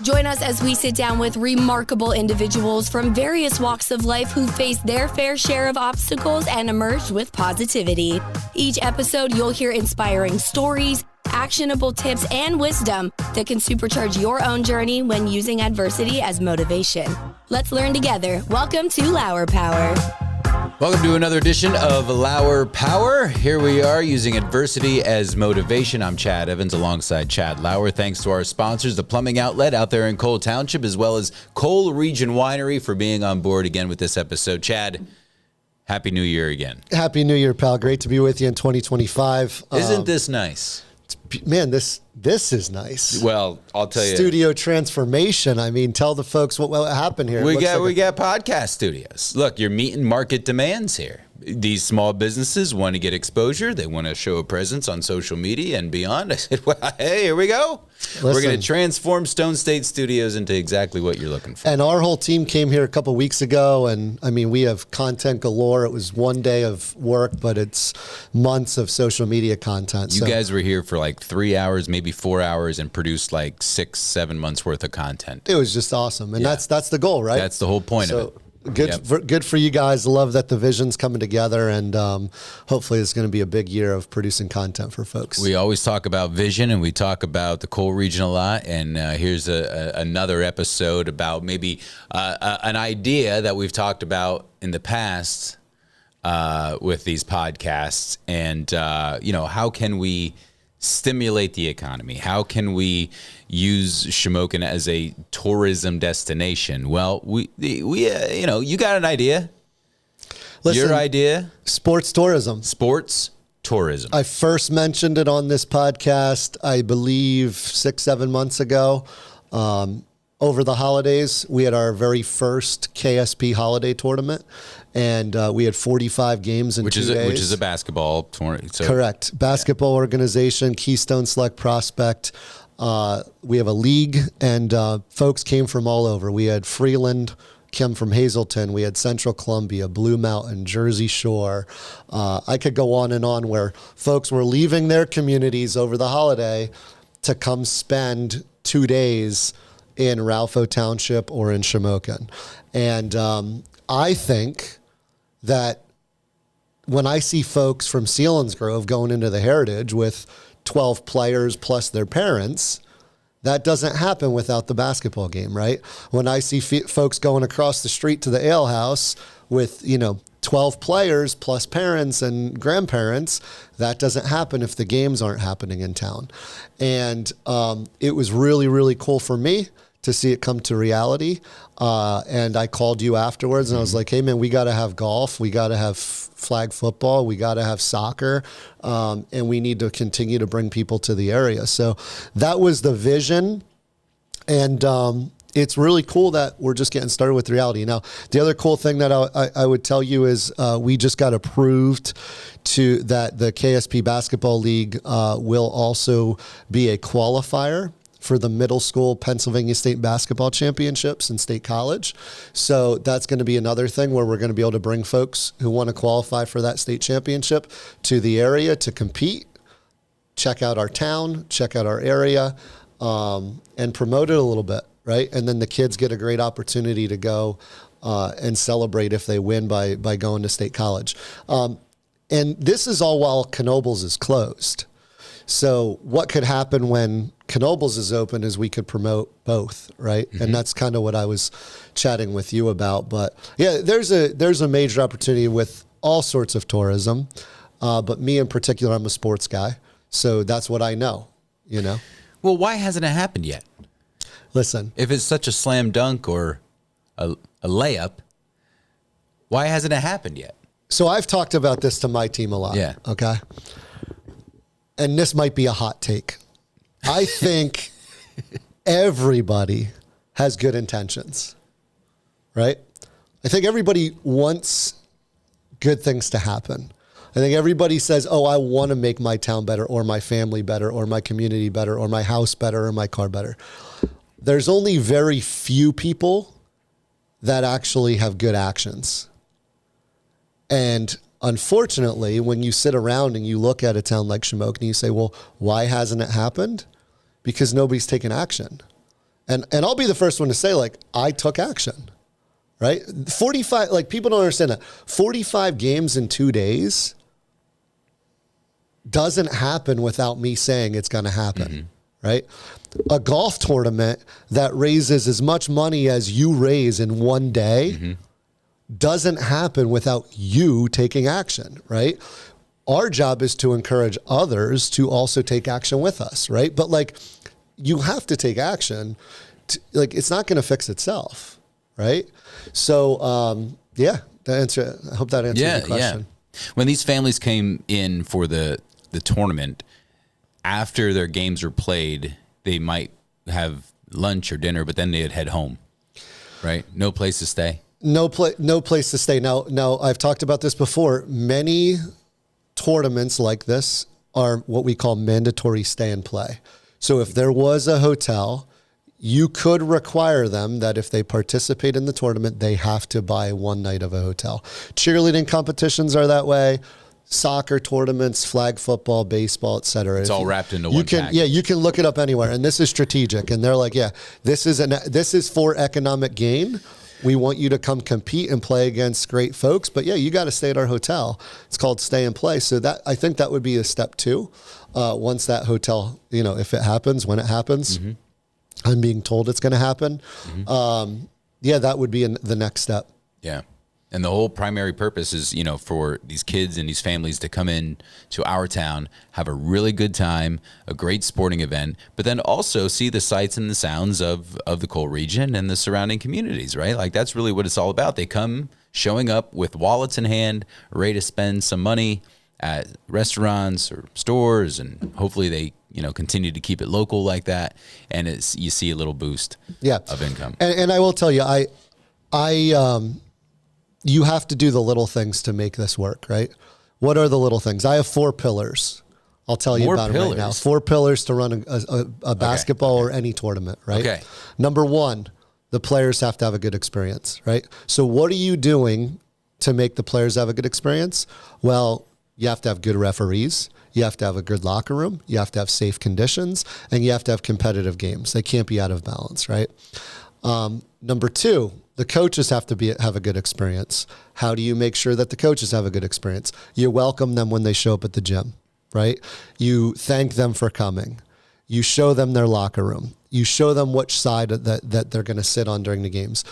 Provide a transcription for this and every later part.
Join us as we sit down with remarkable individuals from various walks of life who faced their fair share of obstacles and emerged with positivity. Each episode, you'll hear inspiring stories, actionable tips, and wisdom that can supercharge your own journey when using adversity as motivation. Let's learn together. Welcome to Lauer Power. Welcome to another edition of Lauer Power. Here we are using adversity as motivation. I'm Chad Evans alongside Chad Lauer. Thanks to our sponsors, the plumbing outlet out there in Cole Township, as well as Cole Region Winery for being on board again with this episode. Chad, Happy New Year again. Happy New Year, pal. Great to be with you in 2025. Isn't this nice? Man, this is nice. Well, I'll tell you. Studio transformation. I mean, tell the folks what happened here. We got podcast studios. Look, you're meeting market demands here. These small businesses want to get exposure. They want to show a presence on social media and beyond. I said, well, hey, here we go. We're going to transform Stone State Studios into exactly what you're looking for. And our whole team came here a couple weeks ago, and I mean, we have content galore. It was one day of work, but it's months of social media content. You guys were here for like 3 hours, maybe 4 hours, and produced like 6-7 months worth of content. It was just awesome, and that's the goal, right? That's the whole point of it. Good for you guys. Love that the vision's coming together, and hopefully it's going to be a big year of producing content for folks. We always talk about vision, and we talk about the Cole region a lot, and here's another episode about maybe an idea that we've talked about in the past with these podcasts, and how can we stimulate the economy? How can we use Shamokin as a tourism destination? Well, we you got an idea. Listen, your idea? Sports tourism. Sports tourism. I first mentioned it on this podcast, I believe 6-7 months ago. Over the holidays, we had our very first KSP holiday tournament, and we had 45 games in 2 days. Which is a basketball tournament. So, correct. Basketball organization, Keystone Select Prospect. We have a league, and folks came from all over. We had Freeland, came from Hazleton. We had Central Columbia, Blue Mountain, Jersey Shore. I could go on and on where folks were leaving their communities over the holiday to come spend 2 days in Ralpho Township or in Shamokin. And I think that when I see folks from Selinsgrove going into the Heritage with 12 players plus their parents, that doesn't happen without the basketball game, right? When I see folks going across the street to the ale house with, 12 players plus parents and grandparents, that doesn't happen if the games aren't happening in town. And it was really, really cool for me to see it come to reality. And I called you afterwards and I was like, hey man, we got to have golf. We got to have flag football. We got to have soccer. And we need to continue to bring people to the area. So that was the vision. And it's really cool that we're just getting started with reality. Now, the other cool thing that I would tell you is we just got approved that the KSP Basketball League will also be a qualifier for the middle school Pennsylvania State Basketball Championships in State College. So that's going to be another thing where we're going to be able to bring folks who want to qualify for that state championship to the area to compete, check out our town, check out our area, and promote it a little bit, right? And then the kids get a great opportunity to go and celebrate if they win by going to State College. And this is all while Knoebels is closed. So what could happen when Knoebels is open is we could promote both, right? Mm-hmm. And that's kind of what I was chatting with you about. But yeah, there's a major opportunity with all sorts of tourism. But me in particular, I'm a sports guy. So that's what I know, Well, why hasn't it happened yet? Listen. If it's such a slam dunk or a layup, why hasn't it happened yet? So I've talked about this to my team a lot. Yeah. Okay. And this might be a hot take. I think everybody has good intentions, right? I think everybody wants good things to happen. I think everybody says, oh, I want to make my town better or my family better or my community better or my house better or my car better. There's only very few people that actually have good actions. And unfortunately, when you sit around and you look at a town like Shamokin, you say, well, why hasn't it happened? Because nobody's taken action. And I'll be the first one to say, like, I took action, right? 45, like, people don't understand that. 45 games in 2 days doesn't happen without me saying it's going to happen, right? A golf tournament that raises as much money as you raise in one day doesn't happen without you taking action, right? Our job is to encourage others to also take action with us, right? But like, you have to take action. Like, it's not going to fix itself, right? So, yeah, I hope that answers the question. Yeah. When these families came in for the tournament, after their games were played, they might have lunch or dinner, but then they'd head home, right? No place to stay. No place to stay. Now, I've talked about this before. Many tournaments like this are what we call mandatory stay and play. So if there was a hotel, you could require them that if they participate in the tournament, they have to buy one night of a hotel. Cheerleading competitions are that way. Soccer tournaments, flag football, baseball, et cetera. It's all wrapped into one package. Yeah, you can look it up anywhere. And this is strategic. And they're like, yeah, this is for economic gain. We want you to come compete and play against great folks. But yeah, you got to stay at our hotel. It's called stay and play. So I think that would be a step 2. Once that hotel, if it happens, when it happens, I'm being told it's going to happen. Yeah, that would be the next step. Yeah. And the whole primary purpose is, for these kids and these families to come in to our town, have a really good time, a great sporting event, but then also see the sights and the sounds of the Cole region and the surrounding communities, right? Like, that's really what it's all about. They come showing up with wallets in hand, ready to spend some money at restaurants or stores, and hopefully they, continue to keep it local like that. And you see a little boost of income. And I will tell you, you have to do the little things to make this work, right? What are the little things? I have 4 pillars. I'll tell you about them right now. 4 pillars to run a basketball or any tournament, right? Okay. Number 1, the players have to have a good experience, right? So what are you doing to make the players have a good experience? Well, you have to have good referees. You have to have a good locker room. You have to have safe conditions, and you have to have competitive games. They can't be out of balance, right? Number 2, the coaches have to have a good experience. How do you make sure that the coaches have a good experience? You welcome them when they show up at the gym, right? You thank them for coming. You show them their locker room. You show them which side that they're going to sit on during the games.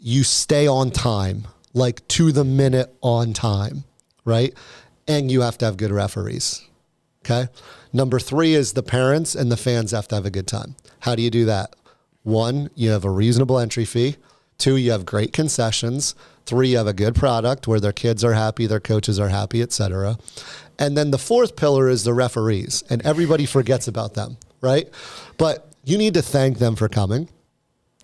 You stay on time, like to the minute on time, right? And you have to have good referees, okay? Number 3 is the parents and the fans have to have a good time. How do you do that? 1, you have a reasonable entry fee. 2, you have great concessions. 3, you have a good product where their kids are happy, their coaches are happy, et cetera. And then the 4th pillar is the referees, and everybody forgets about them, right? But you need to thank them for coming.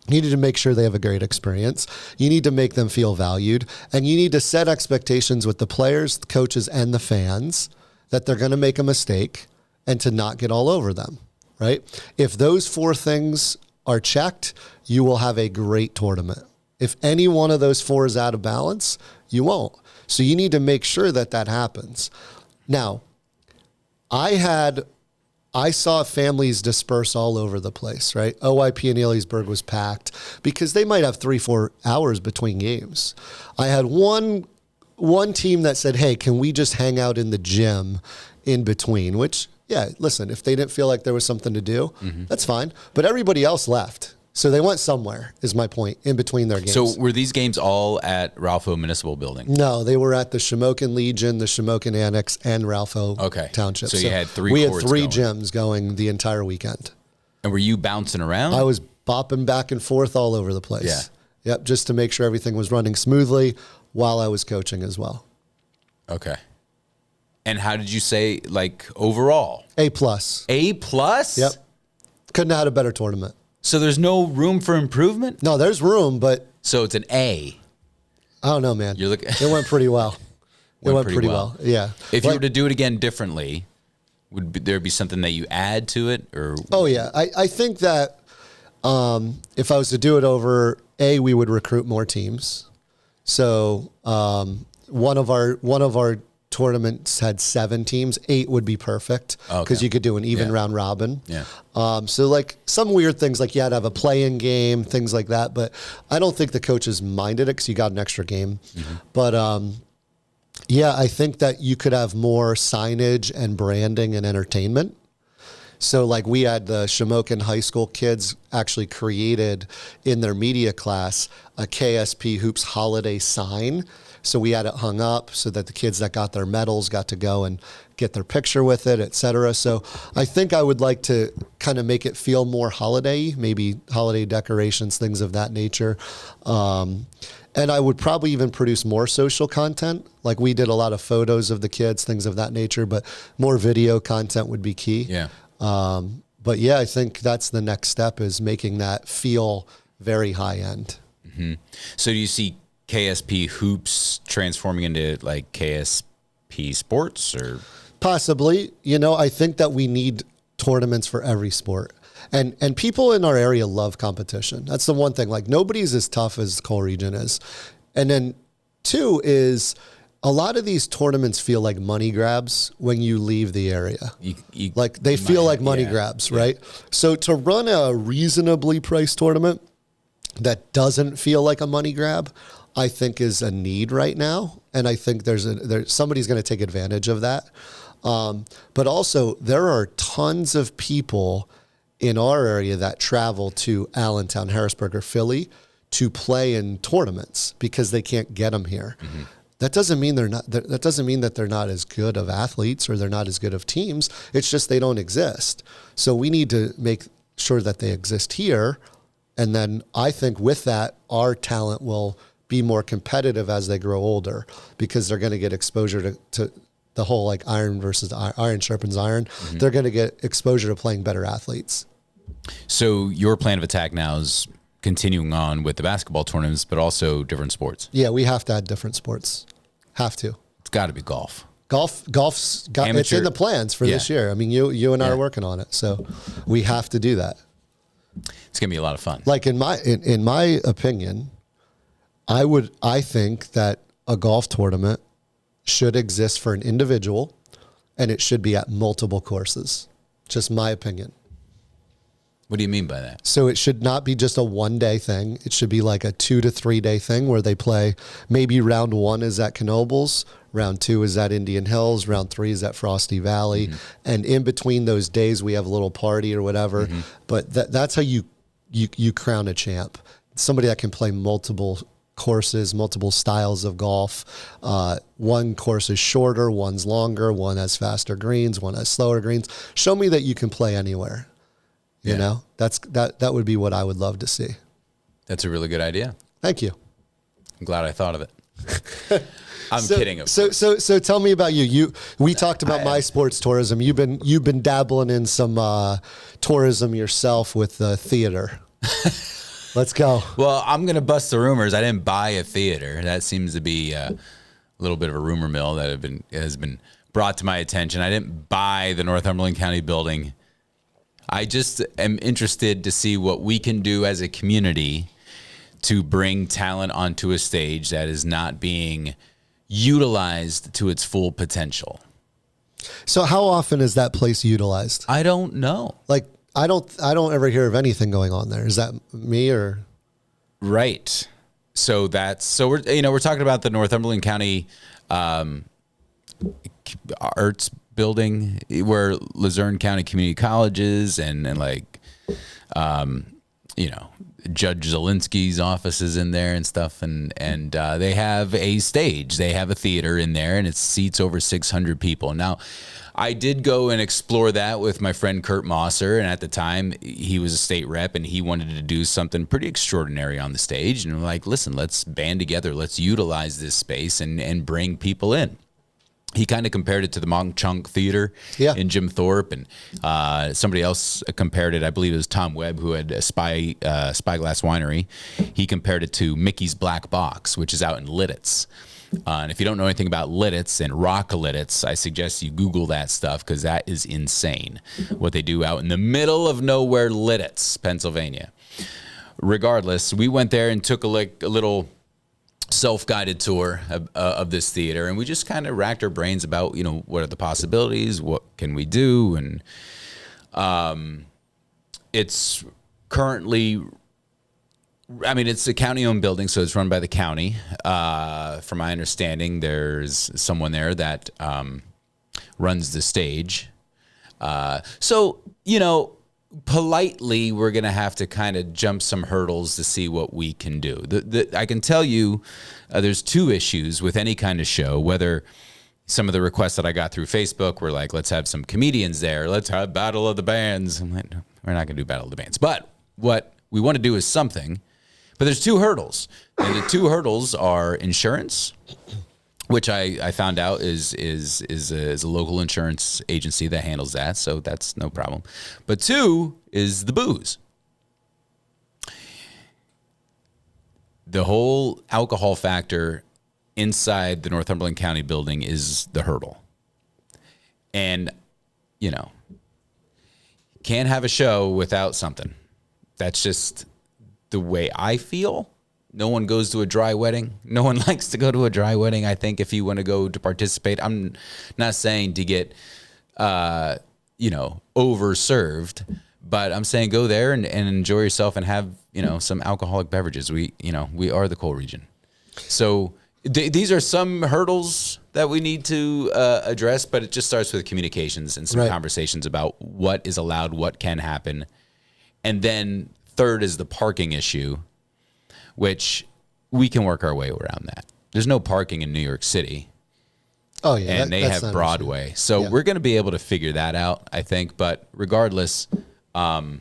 You need to make sure they have a great experience. You need to make them feel valued, and you need to set expectations with the players, the coaches, and the fans that they're going to make a mistake and to not get all over them, right? If those 4 things are checked, you will have a great tournament. If any one of those 4 is out of balance, you won't. So you need to make sure that happens. Now, I saw families disperse all over the place, right? OYP in Elysburg was packed because they might have 3-4 hours between games. I had one team that said, hey, can we just hang out in the gym in between? Which, yeah, listen, if they didn't feel like there was something to do, that's fine. But everybody else left. So they went somewhere, is my point, in between their games. So were these games all at Ralpho Municipal Building? No, they were at the Shamokin Legion, the Shamokin Annex, and Ralpho Township. So you had 3 We courts had 3 going. gyms going the entire weekend. And were you bouncing around? I was bopping back and forth all over the place. Yeah. Yep, just to make sure everything was running smoothly while I was coaching as well. Okay. And how did you say, like, overall? A+. A+? Yep. Couldn't have had a better tournament. So there's no room for improvement? No, there's room, but... So it's an A. I don't know, man. You're looking. It went pretty well. It went pretty well. Yeah. If you were to do it again differently, would there be something that you add to it? Or? Oh, yeah. I think that if I was to do it over, we would recruit more teams. So one of our tournaments had 7 teams, 8 would be perfect because you could do an even round robin. Yeah. So like some weird things, like you had to have a play-in game, things like that. But I don't think the coaches minded it because you got an extra game. But yeah, I think that you could have more signage and branding and entertainment. So like we had the Shamokin high school kids actually created in their media class a KSP Hoops holiday sign. So we had it hung up so that the kids that got their medals got to go and get their picture with it, et cetera. So I think I would like to kind of make it feel more holiday, maybe holiday decorations, things of that nature. And I would probably even produce more social content. Like we did a lot of photos of the kids, things of that nature, but more video content would be key. Yeah. But yeah, I think that's the next step, is making that feel very high end. So do you see KSP Hoops transforming into like KSP Sports or? Possibly. You know, I think that we need tournaments for every sport. And people in our area love competition. That's the one thing. Like nobody's as tough as Coal Region is. And then 2 is a lot of these tournaments feel like money grabs when you leave the area. Like they feel like money grabs, right? So to run a reasonably priced tournament that doesn't feel like a money grab, I think is a need right now. And I think there's somebody's going to take advantage of that. But also there are tons of people in our area that travel to Allentown, Harrisburg, or Philly to play in tournaments because they can't get them here. That doesn't mean they're not. That doesn't mean that they're not as good of athletes or they're not as good of teams. It's just they don't exist. So we need to make sure that they exist here, and then I think with that, our talent will be more competitive as they grow older because they're going to get exposure to the whole like iron versus iron sharpens iron. They're going to get exposure to playing better athletes. So your plan of attack now is continuing on with the basketball tournaments, but also different sports. Yeah, we have to add different sports. Have to. It's got to be golf. Golf's got Amateur. It's in the plans for this year. I mean, you and I are working on it, so we have to do that. It's gonna be a lot of fun. Like in my opinion, I think that a golf tournament should exist for an individual, and it should be at multiple courses. Just my opinion. What do you mean by that? So it should not be just a 1-day thing. It should be like a 2 to 3 day thing where they play. Maybe round 1 is at Knoebels, round 2 is at Indian Hills, round 3 is at Frosty Valley, and in between those days we have a little party or whatever. But that's how you crown a champ. Somebody that can play multiple courses, multiple styles of golf. One course is shorter, one's longer, one has faster greens, one has slower greens. Show me that you can play anywhere. You know, that would be what I would love to see. That's a really good idea. Thank you. I'm glad I thought of it. I'm kidding. Of course. So tell me about you. We talked about my sports tourism. You've been dabbling in some tourism yourself with theater. Let's go. Well, I'm going to bust the rumors. I didn't buy a theater. That seems to be a little bit of a rumor mill that has been brought to my attention. I didn't buy the Northumberland County building. I just am interested to see what we can do as a community to bring talent onto a stage that is not being utilized to its full potential. So how often is that place utilized? I don't know. Like I don't ever hear of anything going on there. Is that me or? Right. So we're talking about the Northumberland County Arts building where Luzerne County Community Colleges and Judge Zielinski's office is in there and stuff. And they have a stage, they have a theater in there and it seats over 600 people. Now I did go and explore that with my friend Kurt Mosser. And at the time he was a state rep and he wanted to do something pretty extraordinary on the stage. And I'm like, listen, let's band together. Let's utilize this space and bring people in. He kind of compared it to the Monk Chunk Theater in Jim Thorpe, and somebody else compared it. I believe it was Tom Webb, who had a Spyglass Winery. He compared it to Mickey's Black Box, which is out in Lidditz. And if you don't know anything about Lidditz and Rock Lidditz, I suggest you Google that stuff because that is insane what they do out in the middle of nowhere, Lidditz, Pennsylvania. Regardless, we went there and took a little self-guided tour of this theater, and we just kind of racked our brains about, what are the possibilities, what can we do, and it's currently, it's a county-owned building, so it's run by the county. From my understanding, there's someone there that runs the stage. So, politely, we're going to have to kind of jump some hurdles to see what we can do. I can tell you there's two issues with any kind of show, whether some of the requests that I got through Facebook were like, let's have some comedians there. Let's have Battle of the Bands. I'm like, we're not going to do Battle of the Bands. But what we want to do is something. But there's two hurdles. And the two hurdles are insurance, which I found out is a local insurance agency that handles that, so that's no problem. But two is the booze. The whole alcohol factor inside the Northumberland County building is the hurdle. And, can't have a show without something. That's just the way I feel. No one goes to a dry wedding. No one likes to go to a dry wedding. I think if you want to go to participate, I'm not saying to get, overserved, but I'm saying go there and enjoy yourself and have, some alcoholic beverages. We are the coal region. So these are some hurdles that we need to address, but it just starts with communications and some conversations about what is allowed, what can happen. And then third is the parking issue, which we can work our way around that. There's no parking in New York City. Oh, yeah. And they have Broadway. So we're going to be able to figure that out, I think. But regardless, we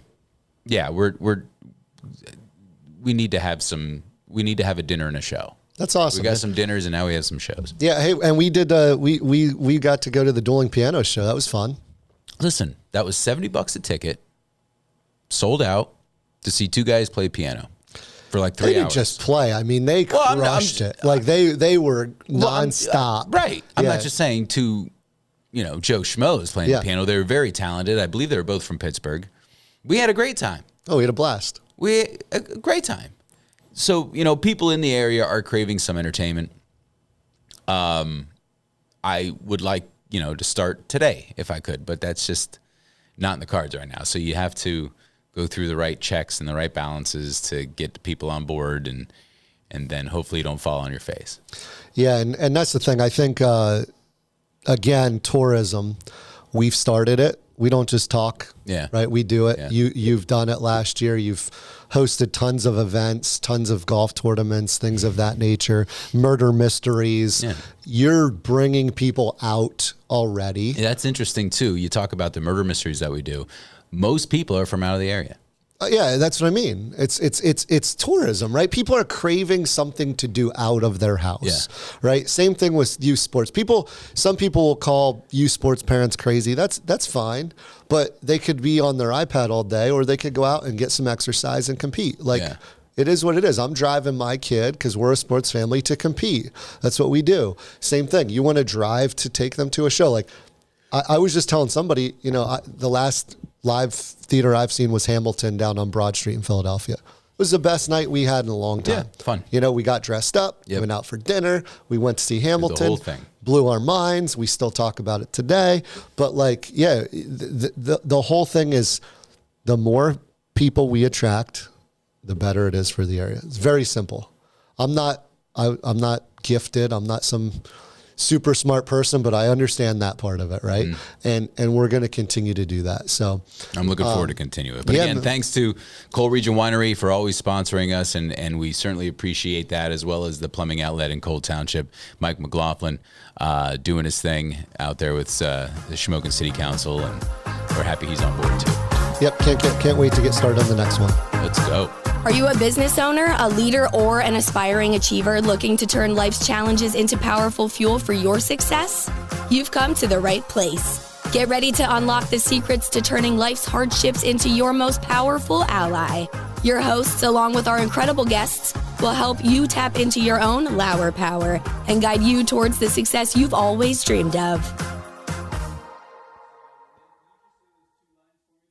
need to have a dinner and a show. That's awesome. We got some dinners and now we have some shows. Yeah. Hey, and we did, we got to go to the dueling piano show. That was fun. Listen, that was $70 a ticket, sold out to see two guys play piano. For like 3 hours. They didn't just play. They crushed it. Like they were nonstop. Right. I'm not just saying two, Joe Schmoes playing the piano. They were very talented. I believe they were both from Pittsburgh. We had a great time. Oh, we had a blast. We had a great time. So, people in the area are craving some entertainment. I would like, to start today if I could, but that's just not in the cards right now. So you have to go through the right checks and the right balances to get the people on board, and then hopefully you don't fall on your face. Yeah, and that's the thing. I think, again, tourism, we've started it. We don't just talk, right? We do it. Yeah. You've done it last year. You've hosted tons of events, tons of golf tournaments, things of that nature, murder mysteries. Yeah. You're bringing people out already. Yeah, that's interesting, too. You talk about the murder mysteries that we do. Most people are from out of the area. Yeah, that's what I mean. It's tourism, right? People are craving something to do out of their house, right? Same thing with youth sports. Some people will call youth sports parents crazy. That's fine, but they could be on their iPad all day, or they could go out and get some exercise and compete. It is what it is. I'm driving my kid, because we're a sports family, to compete. That's what we do. Same thing. You want to drive to take them to a show. Like I was just telling somebody, the last live theater I've seen was Hamilton down on Broad Street in Philadelphia. It was the best night we had in a long time. Yeah, fun. We got dressed up, went out for dinner, we went to see Hamilton. The whole thing. Blew our minds. We still talk about it today. But the whole thing is, the more people we attract, the better it is for the area. It's very simple. I'm not gifted. I'm not some super smart person, but I understand that part of it, right? And we're going to continue to do that. So I'm looking forward to continue it. But again, thanks to Coal Region Winery for always sponsoring us, and we certainly appreciate that, as well as the plumbing outlet in Coal Township, Mike McLaughlin, doing his thing out there with the Shamokin City Council, and we're happy he's on board too. Yep, can't wait to get started on the next one. Let's go. Are you a business owner, a leader, or an aspiring achiever looking to turn life's challenges into powerful fuel for your success? You've come to the right place. Get ready to unlock the secrets to turning life's hardships into your most powerful ally. Your hosts, along with our incredible guests, will help you tap into your own Lauer Power and guide you towards the success you've always dreamed of.